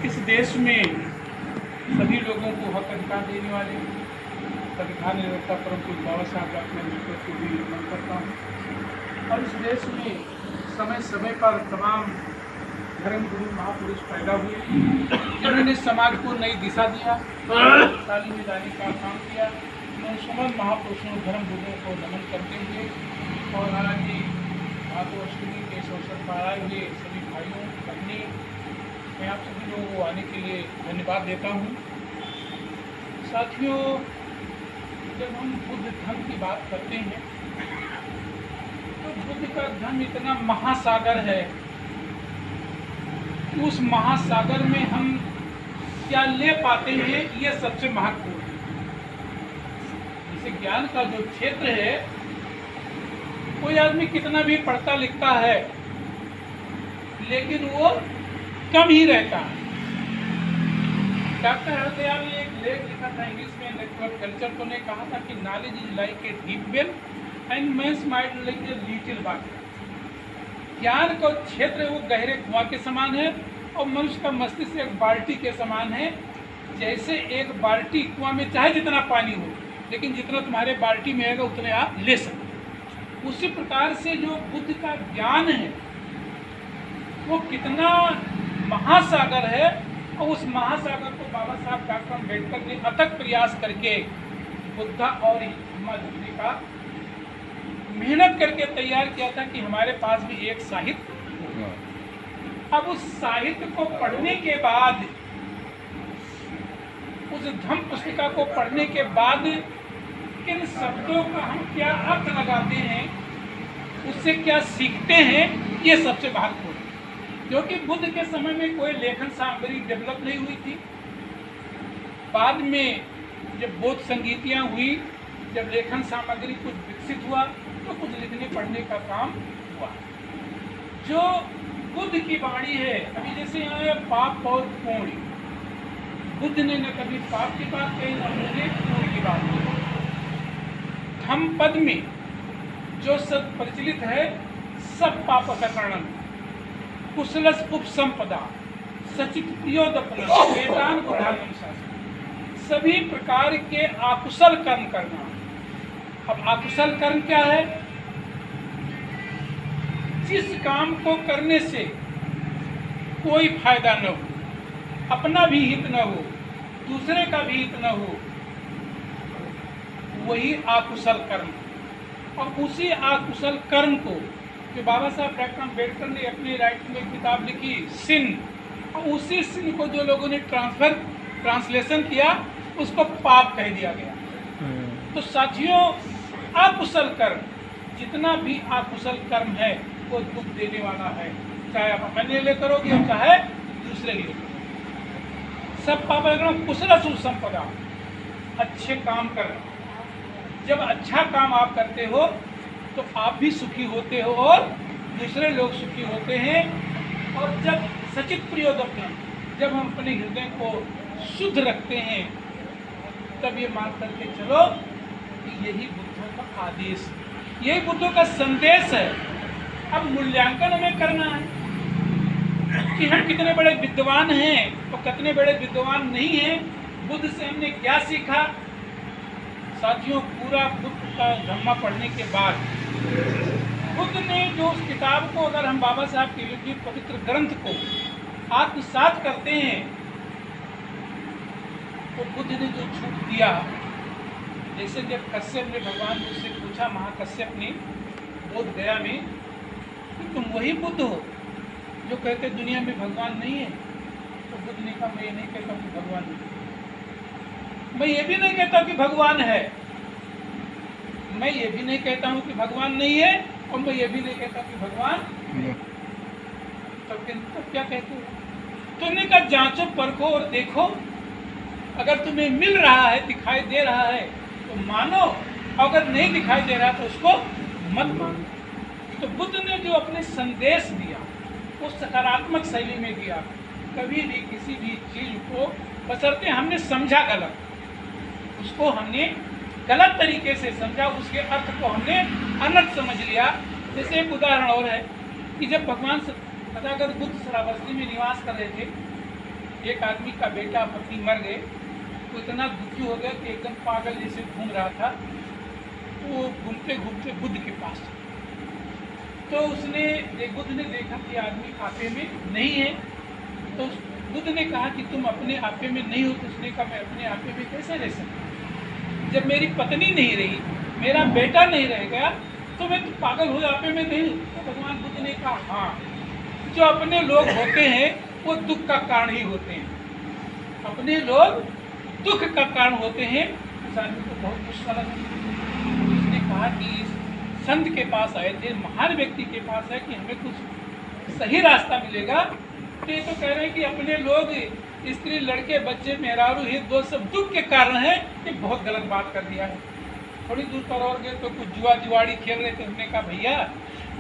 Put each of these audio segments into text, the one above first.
इस देश में सभी लोगों को हक अधिकार देने वाले संविधान निर्माता परम पूज्य बाबा साहब डॉक्टर अम्बेडकर को भी नमन करता हूँ। और इस देश में समय समय पर तमाम धर्म गुरु महापुरुष पैदा हुए जिन्होंने समाज को नई दिशा दिया, तालीम में लाने का काम किया। उन समस्त महापुरुषों धर्म गुरुओं को नमन करते हुए और आज भागवतअष्टमी के इस अवसर पर आए हुए सभी भाइयों बहनें, मैं आप सभी लोगों को आने के लिए धन्यवाद देता हूँ। साथियों, जब हम बुद्ध धर्म की बात करते हैं तो बुद्ध का धर्म इतना महासागर है, उस महासागर में हम क्या ले पाते हैं, ये सबसे महत्वपूर्ण है। जैसे ज्ञान का जो क्षेत्र है, कोई आदमी कितना भी पढ़ता लिखता है लेकिन वो कम ही रहता है। डॉक्टर हरदयाल ने एक लेख लिखा था इंग्लिश में, नेटवर्क कल्चर, तो ने कहा था कि knowledge is like a deep well and men's mind like a little water. ज्ञान का क्षेत्र वो गहरे कुआं के समान है और मनुष्य का मस्तिष्क एक बाल्टी के समान है। जैसे एक बाल्टी कुआं में चाहे जितना पानी हो, लेकिन जितना तुम्हारे बाल्टी में आएगा उतने आप ले सकते। उसी प्रकार से जो बुद्ध का ज्ञान है वो कितना महासागर है, और उस महासागर को बाबा साहब डॉक्टर अम्बेडकर ने अथक प्रयास करके बुद्धा और हिम्मत का मेहनत करके तैयार किया था कि हमारे पास भी एक साहित्य हो। अब उस साहित्य को पढ़ने के बाद, उस धम्म पुस्तिका को पढ़ने के बाद किन शब्दों का हम क्या अर्थ लगाते हैं, उससे क्या सीखते हैं, ये सबसे महत्वपूर्ण है। क्योंकि बुद्ध के समय में कोई लेखन सामग्री डेवलप नहीं हुई थी। बाद में जब बौद्ध संगीतियाँ हुई, जब लेखन सामग्री कुछ विकसित हुआ तो कुछ लिखने पढ़ने का काम हुआ। जो बुद्ध की वाणी है, अभी जैसे यहाँ है पाप और पुण्य, बुद्ध ने न कभी पाप की बात कही, न उन्होंने पुण्य की बात कही। धम्म पद में जो सब प्रचलित है, सब पाप अकरणम, कुशलस उपसंपदा, सचित प्रियोदपना, वेदान उदाहरण, सभी प्रकार के आकुशल कर्म करना। अब आकुशल कर्म क्या है? जिस काम को करने से कोई फायदा न हो, अपना भी हित न हो, दूसरे का भी हित न हो, वही आकुशल कर्म। और उसी आकुशल कर्म को जो बाबा साहब डॉक्टर अम्बेडकर ने अपनी राइटिंग में किताब लिखी सिन, और उसी सिन को जो लोगों ने ट्रांसलेशन किया उसको पाप कह दिया गया। तो साथियों, अकुशल कर्म, जितना भी अकुशल कर्म है वो दुख देने वाला है, चाहे आप अपने लिए करोगे और चाहे दूसरे लिए करोगे। सब पाप अकरणम कुशल सुसंपदा, अच्छे काम करना। जब अच्छा काम आप करते हो तो आप भी सुखी होते हो और दूसरे लोग सुखी होते हैं। और जब सचित प्रियोदपन, जब हम अपने हृदय को शुद्ध रखते हैं, तब ये मान करके चलो कि यही बुद्धों का आदेश, यही बुद्धों का संदेश है। अब मूल्यांकन हमें करना है कि हम कितने बड़े विद्वान हैं और कितने बड़े विद्वान नहीं हैं। बुद्ध से हमने क्या सीखा? साथियों, पूरा बुद्ध का धम्मा पढ़ने के बाद बुद्ध ने जो उस किताब को, अगर हम बाबा साहब के लिखित पवित्र ग्रंथ को आत्मसात करते हैं, तो बुद्ध ने जो छूट दिया, जैसे जब कश्यप ने भगवान से पूछा, महाकश्यप ने बोध गया में, कि तुम वही बुद्ध हो जो कहते दुनिया में भगवान नहीं है? तो बुद्ध ने कहा, मैं ये नहीं कहता कि भगवान नहीं, मैं ये भी नहीं कहता कि भगवान है, मैं ये भी नहीं कहता हूँ कि भगवान नहीं है, और मैं ये भी नहीं कहता कि भगवान है। तो क्या कहते हो? तुमने कहा जांचो परखो और देखो, अगर तुम्हें मिल रहा है, दिखाई दे रहा है तो मानो, अगर नहीं दिखाई दे रहा तो उसको मत मानो। तो बुद्ध ने जो अपने संदेश दिया वो सकारात्मक शैली में दिया। कभी भी किसी भी चीज को, बशर्ते हमने समझा गलत, उसको हमने गलत तरीके से समझा, उसके अर्थ को हमने अनर्थ समझ लिया। जैसे एक उदाहरण और है कि जब भगवान तथागत बुद्ध श्रावस्ती में निवास कर रहे थे एक आदमी का बेटा पति मर गए, तो इतना दुखी हो गया कि एकदम पागल जैसे घूम रहा था। वो घूमते घूमते बुद्ध के पास, तो बुद्ध ने देखा कि आदमी आपे में नहीं है। तो बुद्ध ने कहा कि तुम अपने आपे में नहीं हो। तो उसने कहा मैं अपने आपे में कैसे रह सकता, जब मेरी पत्नी नहीं रही, मेरा बेटा नहीं रह गया, तो मैं तो पागल हो आपे में नहीं। तो भगवान बुद्ध ने कहा हाँ, जो अपने लोग होते हैं वो दुख का कारण ही होते हैं। अपने लोग दुख का कारण होते हैं। उस आदमी को बहुत गुस्सा लगा। उसने कहा कि संत के पास आए थे, महान व्यक्ति के पास है कि हमें कुछ सही रास्ता मिलेगा। तो ये तो कह रहे हैं कि अपने लोग स्त्री, लड़के, बच्चे, मेहरारू, ये दो सब दुख के कारण है। ये बहुत गलत बात कर दिया है। थोड़ी दूर पर और गए तो कुछ जुआड़ी खेल रहे थे। उन्होंने कहा भैया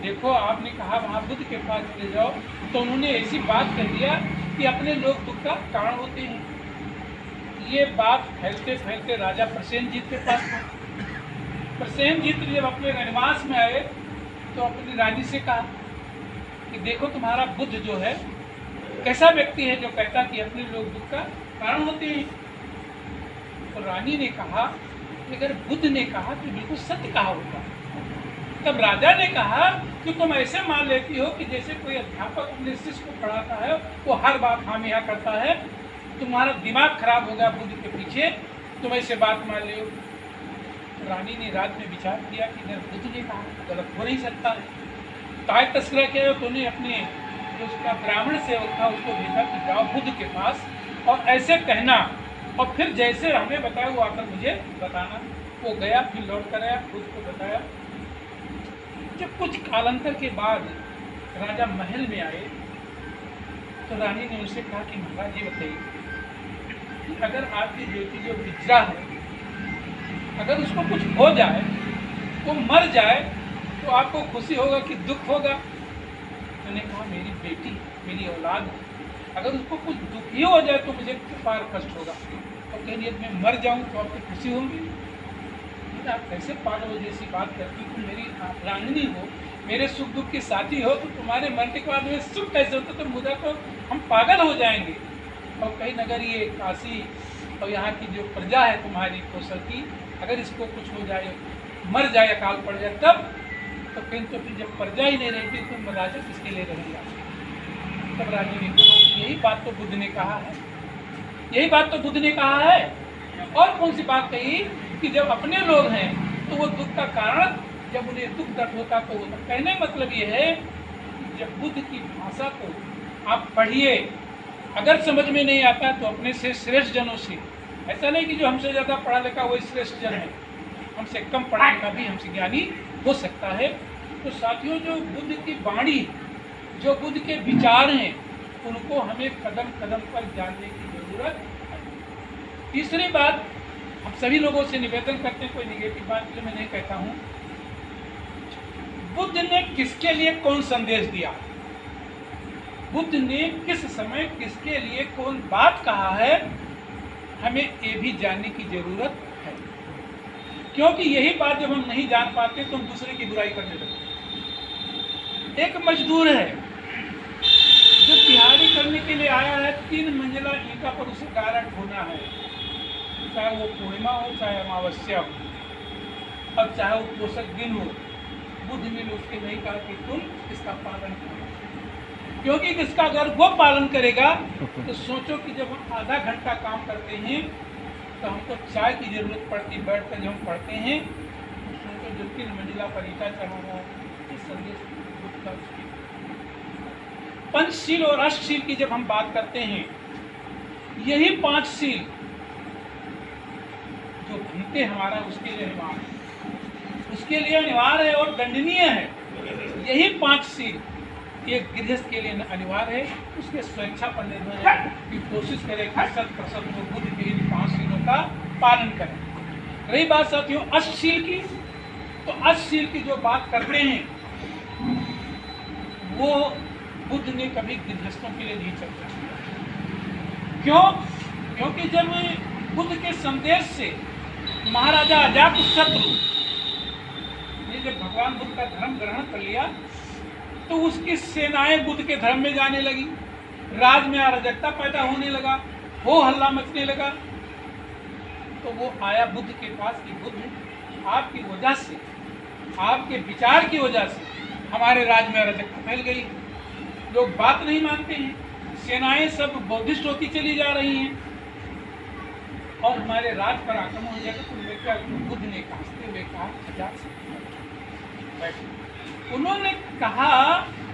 देखो, आपने कहा वहाँ बुद्ध के पास चले जाओ, तो उन्होंने ऐसी बात कर दिया कि अपने लोग दुख का कारण होते हैं। ये बात फैलते फैलते राजा प्रसेनजीत के पास पहुंची। प्रसेनजीत जब अपने रनिवास में आए तो अपनी रानी से कहा कि देखो तुम्हारा बुद्ध जो है कैसा व्यक्ति है, जो कहता कि अपने लोग दुख का कारण होते हैं। तो रानी ने कहा कि अगर बुद्ध ने कहा तो बिल्कुल सत्य कहा होगा। तब राजा ने कहा कि तुम ऐसे मान लेती हो कि जैसे कोई अध्यापक अपने शिष्य को पढ़ाता है, वो हर बात हाँ में हाँ करता है, तुम्हारा दिमाग खराब हो गया बुद्ध के पीछे, तुम ऐसे बात मान लो। रानी ने रात में विचार किया कि अगर बुद्ध ने कहा तो गलत हो नहीं सकता है। ताय तस्करा किया तो उन्हें अपने जो उसका ब्राह्मण सेवक था उसको भेजा कि जाओ बुद्ध के पास और ऐसे कहना, और फिर जैसे हमें बताया वो आकर मुझे बताना। वो गया, फिर लौट कर आया, बुद्ध को बताया। जब कुछ कालांतर के बाद राजा महल में आए तो रानी ने उनसे कहा कि महाराज ये बताइए कि अगर आपकी बेटी जो विजरा है, अगर उसको कुछ हो जाए, वो मर जाए, तो आपको खुशी होगा कि दुख होगा? मैंने कहा मेरी बेटी, मेरी औलाद है, अगर उसको कुछ दुख ही हो जाए तो मुझे पार कष्ट होगा। तो कहीं यदि मैं मर जाऊं तो आपको खुशी होगी? आप कैसे पागल जैसी बात करती, तुम मेरी रांगनी हो, मेरे सुख दुख के साथी हो, तो तुम्हारे मरने के बाद में सुख कैसे होता? तो मुझे तो हम पागल हो जाएंगे। और कहीं अगर ये काशी और यहाँ की जो प्रजा है तुम्हारी कौशल की, अगर इसको कुछ हो जाए, मर जाए, अकाल पड़ जाए, तब तो कहीं तो फिर जब प्रजा ही नहीं रहेगी तो राजा किसके लिए रहेगा? तब राजा ने कहा यही बात तो बुद्ध ने कहा है, यही बात तो बुद्ध ने कहा है। और कौन सी बात कही कि जब अपने लोग हैं तो वो दुख का कारण, जब उन्हें दुख दर्द होता तो होता। कहने मतलब ये है कि जब बुद्ध की भाषा को आप पढ़िए, अगर समझ में नहीं आता तो अपने से श्रेष्ठ जनों से, ऐसा नहीं कि जो हमसे ज़्यादा पढ़ा लिखा वही श्रेष्ठ जन है, हमसे कम पढ़ा लिखा भी हमसे ज्ञानी हो सकता है। तो साथियों, जो बुद्ध की वाणी, जो बुद्ध के विचार हैं, उनको हमें कदम कदम पर जानने की जरूरत है। तीसरी बात, हम सभी लोगों से निवेदन करते हैं, कोई निगेटिव बात के लिए मैं नहीं कहता हूँ, बुद्ध ने किसके लिए कौन संदेश दिया, बुद्ध ने किस समय किसके लिए कौन बात कहा है, हमें ये भी जानने की जरूरत है। क्योंकि यही बात जब हम नहीं जान पाते तो हम दूसरे की बुराई करने लगते। एक मजदूर है जो दिहाड़ी करने के लिए आया है, 3 मंजिला ईंटा पर उसे गारा ढोना है, चाहे वो पूर्णिमा हो, चाहे अमावस्या हो, और चाहे वो पोषक दिन हो। बुद्ध ने उसके नहीं कहा कि तुम इसका पालन करो, क्योंकि इसका अगर वो पालन करेगा तो सोचो कि जब हम आधा घंटा काम करते हैं तो हमको चाय की जरूरत पड़ती, बैठ कर जब हम पढ़ते हैं तो सोचो जो 3 मंजिला पर ईंटा चढ़ाना है, इस संदेश बुद्ध का। पंचशील और अष्टशील की जब हम बात करते हैं, यही 5 शील जो भंगते हमारा उसके लिए अनिवार्य है, उसके लिए अनिवार्य है और दंडनीय है। यही 5 शील एक गृहस्थ के लिए अनिवार्य है, उसके स्वेच्छा पर निर्भर है कि कोशिश करें कि 100% वो बुद्ध के इन 5 शीलों का पालन करें। रही बात साथियों अष्टशील की, तो अष्टशील की जो बात करते हैं वो बुद्ध ने कभी गृहस्थों के लिए नहीं चर्चा किया। क्यों? क्योंकि जब बुद्ध के संदेश से महाराजा अजातशत्रु ने जब भगवान बुद्ध का धर्म ग्रहण कर लिया तो उसकी सेनाएं बुद्ध के धर्म में जाने लगी। राज में अराजकता पैदा होने लगा, हो हल्ला मचने लगा। तो वो आया बुद्ध के पास कि बुद्ध, आपकी वजह से, आपके विचार की वजह से हमारे राज में अराजकता फैल गई, लोग बात नहीं मानते हैं, सेनाएं सब बौद्धिस्ट होती चली जा रही हैं और हमारे राज पर आक्रमण हो जाएगा। तो लेकर बुद्ध ने हंसते हुए कहा, खजाक से बैठे। उन्होंने कहा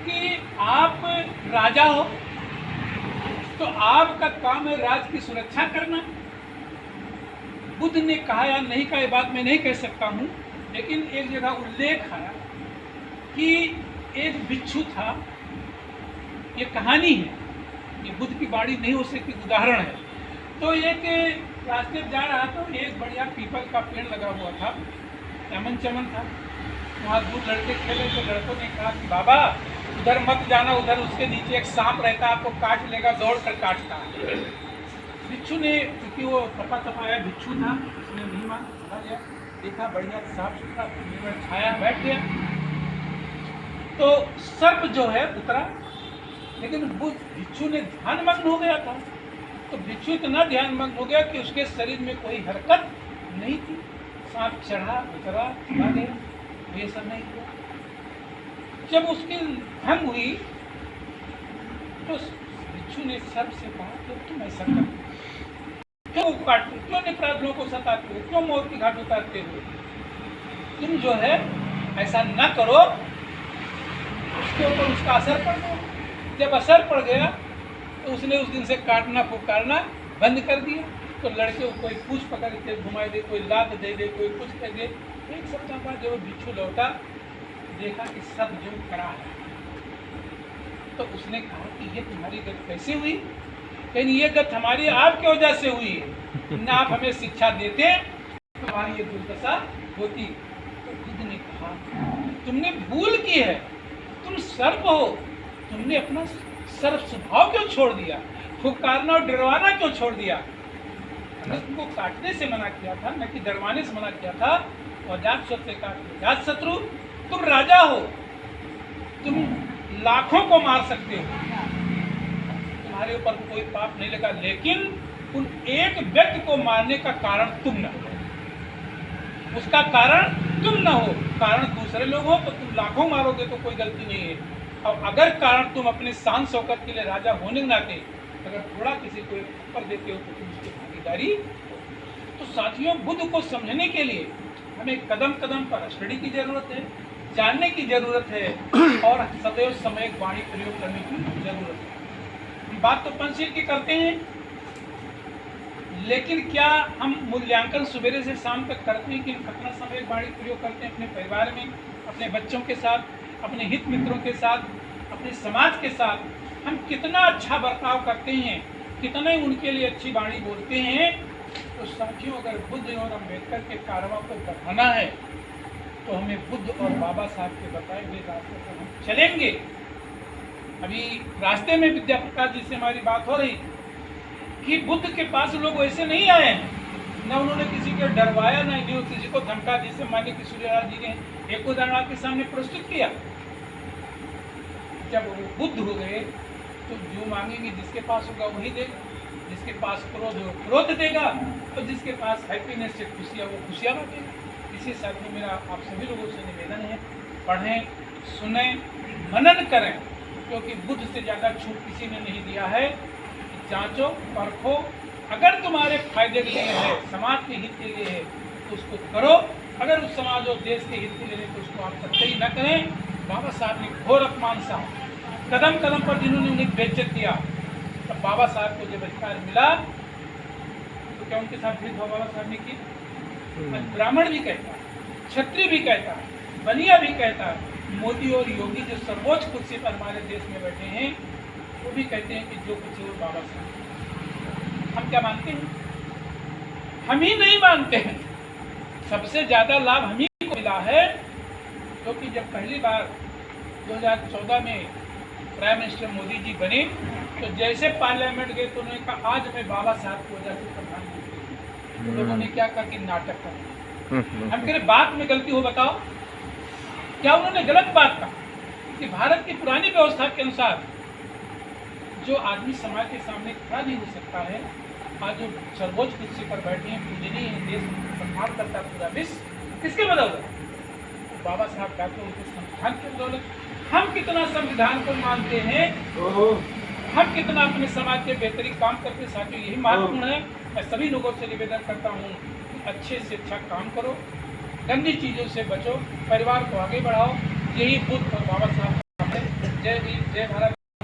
कि आप राजा हो तो आपका काम है राज की सुरक्षा करना। बुद्ध ने कहा या नहीं कहा ये बात मैं नहीं कह सकता हूँ, लेकिन एक जगह उल्लेख आया कि एक बिच्छू था। ये कहानी है, ये बुद्ध की वाणी नहीं हो सकती, उदाहरण है। तो एक रास्ते जा रहा था, एक बढ़िया पीपल का पेड़ लगा हुआ था, चमन चमन था। वहाँ दो लड़के खेले तो लड़कों ने कहा कि बाबा उधर मत जाना, उधर उसके नीचे एक सांप रहता है, आपको काट लेगा, दौड़ कर काटता है। बिच्छू ने, क्योंकि वो तपा तपाया बिच्छू था, उसने नहीं माना, चला गया, देखा बढ़िया साफ सुथरा छाया, बैठ गया। तो सर्प जो है उतरा, लेकिन वो बिच्छू ने ध्यानमग्न हो गया था। तो बिच्छू इतना ध्यानमग्न हो गया कि उसके शरीर में कोई हरकत नहीं थी। सांप चढ़ा उतरा चला गया, ये सब नहीं हुआ। जब उसकी भंग हुई तो बिच्छू ने सर्प से कहा कि तुम ऐसा करते, क्यों काटते, क्यों निपराधियों को सताते हो, क्यों मौत की घाट उतारते हो? तुम जो है ऐसा न करो, उसके ऊपर उसका असर पड़ गया। जब असर पड़ गया तो उसने उस दिन से काटना पुकारना बंद कर दिया। तो लड़के को कोई पूछ पकड़ के घुमाए दे, कोई लात दे दे, कोई कुछ कर दे। एक सप्ताह बाद जब बिच्छू लौटा, देखा कि सब जो करा है। तो उसने कहा कि ये तुम्हारी गत कैसे हुई? कहीं ये गत हमारी आपकी वजह से हुई है, ना आप हमें शिक्षा देते तो हमारी ये दुर्दशा होती। तो बुद्ध ने कहा तुमने भूल की है, तुम सर्प हो, तुमने अपना सर्प स्वभाव क्यों छोड़ दिया, फुकारना और डरवाना क्यों छोड़ दिया? अगर तुमको काटने से मना किया था, न कि डरवाने से मना किया था, और जात शत्रु काट जात शत्रु, तुम राजा हो, तुम लाखों को मार सकते हो, तुम्हारे ऊपर कोई पाप नहीं लगा, लेकिन उन एक व्यक्ति को मारने का कारण तुम न हो, उसका कारण तुम न हो, कारण दूसरे लोग हो तो तुम लाखों मारोगे तो कोई गलती नहीं है। और अगर कारण तुम अपने शान शौकत के लिए राजा होने के नाते अगर थोड़ा किसी को ऊपर देते हो तो तुम उसकी भागीदारी। तो साथियों, बुद्ध को समझने के लिए हमें कदम कदम पर स्टडी की जरूरत है, जानने की जरूरत है और सदैव समय वाणी प्रयोग करने की जरूरत है। हम बात तो पंचशील की करते हैं, लेकिन क्या हम मूल्यांकन सवेरे से शाम तक करते हैं कि हम कितना समय वाणी प्रयोग करते हैं अपने परिवार में, अपने बच्चों के साथ, अपने हित मित्रों के साथ, अपने समाज के साथ हम कितना अच्छा बर्ताव करते हैं, कितना ही उनके लिए अच्छी वाणी बोलते हैं। तो साथियों, अगर बुद्ध और अम्बेडकर के कारवा को बढ़ाना है तो हमें बुद्ध और बाबा साहब के बताए हुए रास्ते पर हम चलेंगे। अभी रास्ते में विद्या प्रकाश जी से हमारी बात हो रही कि बुद्ध के पास लोग वैसे नहीं आए हैं, न उन्होंने किसी को डरवाया, न किसी को धमका, जिसे मान्य कि सूर्यराज जी ने एक उदाहरण आपके सामने प्रस्तुत किया। जब वो बुद्ध हो गए तो जो मांगेंगे जिसके पास होगा वही देगा, जिसके पास क्रोध हो क्रोध देगा, और जिसके पास हैप्पीनेस से खुशियाँ वो खुशियाँ बांटेगा। इसी साथ में मेरा आप सभी लोगों से निवेदन है, पढ़ें, सुनें, मनन करें, क्योंकि बुद्ध से ज़्यादा छूट किसी ने नहीं दिया है। जांचो, परखो, अगर तुम्हारे फायदे के लिए है, समाज के हित के लिए है तो उसको करो, अगर उस समाज और देश के हित के लिए तो उसको आप कतई न करें। बाबा साहब ने घोर अपमान सा कदम कदम पर जिन्होंने उन्हें बेइज्जत किया, तब बाबा साहब को जब अधिकार मिला तो क्या उनके साथ भेदभाव बाबा साहब ने की? ब्राह्मण भी कहता है, क्षत्रिय भी कहता है, बनिया भी कहता है, मोदी और योगी जो सर्वोच्च कुर्सी पर हमारे देश में बैठे हैं वो भी कहते हैं कि जो कुछ है वो बाबा साहब। हम क्या मानते हैं? हम ही नहीं मानते हैं। सबसे ज़्यादा लाभ हम ही को मिला है, क्योंकि जब पहली बार 2014 में प्राइम मिनिस्टर मोदी जी बने तो जैसे पार्लियामेंट गए तो उन्होंने कहा आज मैं बाबा साहब की वजह से प्रधानमंत्री। तो लोगों ने क्या कहा कि नाटक कर। हम कह रहे बात में गलती हो बताओ, क्या उन्होंने गलत बात कहा? कि भारत की पुरानी व्यवस्था के अनुसार जो आदमी समाज के सामने खड़ा नहीं हो सकता है, आज जो सर्वोच्च कुर्सी पर बैठे हैं, पूजनीय हैं, देश सम्मान करता है पूरा विश्व, किसके बदौलत? बाबा साहब डॉक्टर के संविधान के बदौलत। हम कितना संविधान को मानते हैं, हम कितना अपने समाज के बेहतरीन काम करते हैं। साथियों, यही महत्वपूर्ण है। मैं सभी लोगों से निवेदन करता हूँ कि अच्छे से अच्छा काम करो, गंदी चीज़ों से बचो, परिवार को आगे बढ़ाओ। यही बुद्ध और बाबा साहब का है। जय हिंद, जय भारत।